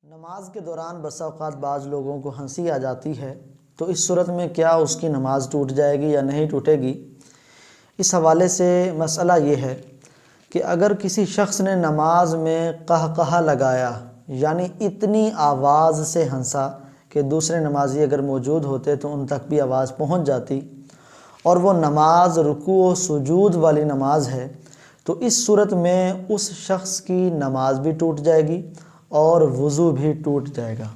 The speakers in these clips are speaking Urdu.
نماز کے دوران بسا اوقات بعض لوگوں کو ہنسی آ جاتی ہے، تو اس صورت میں کیا اس کی نماز ٹوٹ جائے گی یا نہیں ٹوٹے گی؟ اس حوالے سے مسئلہ یہ ہے کہ اگر کسی شخص نے نماز میں قہقہہ لگایا، یعنی اتنی آواز سے ہنسا کہ دوسرے نمازی اگر موجود ہوتے تو ان تک بھی آواز پہنچ جاتی، اور وہ نماز رکوع و سجود والی نماز ہے، تو اس صورت میں اس شخص کی نماز بھی ٹوٹ جائے گی اور وضو بھی ٹوٹ جائے گا۔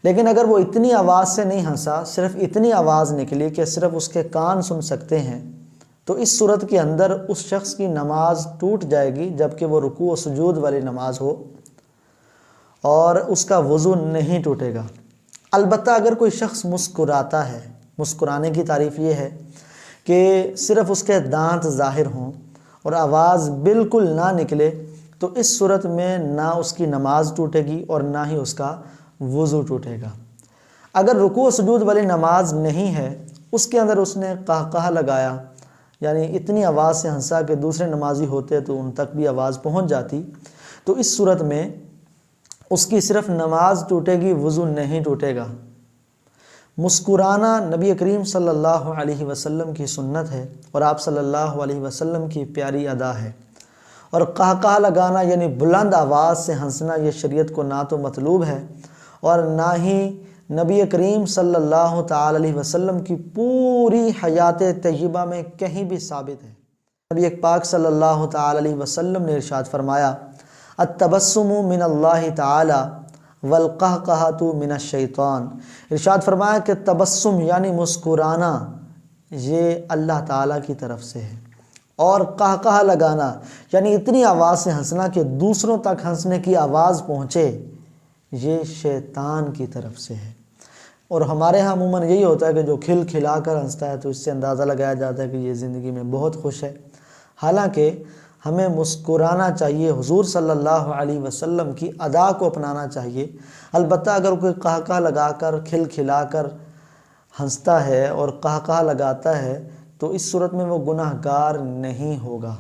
لیکن اگر وہ اتنی آواز سے نہیں ہنسا، صرف اتنی آواز نکلی کہ صرف اس کے کان سن سکتے ہیں، تو اس صورت کے اندر اس شخص کی نماز ٹوٹ جائے گی، جبکہ وہ رکوع و سجود والی نماز ہو، اور اس کا وضو نہیں ٹوٹے گا۔ البتہ اگر کوئی شخص مسکراتا ہے، مسکرانے کی تعریف یہ ہے کہ صرف اس کے دانت ظاہر ہوں اور آواز بالکل نہ نکلے، تو اس صورت میں نہ اس کی نماز ٹوٹے گی اور نہ ہی اس کا وضو ٹوٹے گا۔ اگر رکوع و سجود والی نماز نہیں ہے، اس کے اندر اس نے قہقہہ لگایا، یعنی اتنی آواز سے ہنسا کہ دوسرے نمازی ہوتے تو ان تک بھی آواز پہنچ جاتی، تو اس صورت میں اس کی صرف نماز ٹوٹے گی، وضو نہیں ٹوٹے گا۔ مسکرانا نبی کریم صلی اللہ علیہ وسلم کی سنت ہے اور آپ صلی اللہ علیہ وسلم کی پیاری ادا ہے، اور قہقہہ لگانا یعنی بلند آواز سے ہنسنا یہ شریعت کو نہ تو مطلوب ہے اور نہ ہی نبی کریم صلی اللہ تعالی علیہ وسلم کی پوری حیات طیبہ میں کہیں بھی ثابت ہے۔ نبی پاک صلی اللہ تعالی علیہ وسلم نے ارشاد فرمایا، التبسم من اللہ تعالی والقہقہۃ من الشیطان۔ ارشاد فرمایا کہ تبسم یعنی مسکرانا یہ اللہ تعالیٰ کی طرف سے ہے، اور قہقہہ لگانا یعنی اتنی آواز سے ہنسنا کہ دوسروں تک ہنسنے کی آواز پہنچے، یہ شیطان کی طرف سے ہے۔ اور ہمارے ہاں عموماً یہی ہوتا ہے کہ جو کھل کھلا کر ہنستا ہے تو اس سے اندازہ لگایا جاتا ہے کہ یہ زندگی میں بہت خوش ہے، حالانکہ ہمیں مسکرانا چاہیے، حضور صلی اللہ علیہ وسلم کی ادا کو اپنانا چاہیے۔ البتہ اگر کوئی قہقہہ لگا کر کھل کھلا کر ہنستا ہے اور قہقہہ لگاتا ہے تو اس صورت میں وہ گناہ گار نہیں ہوگا۔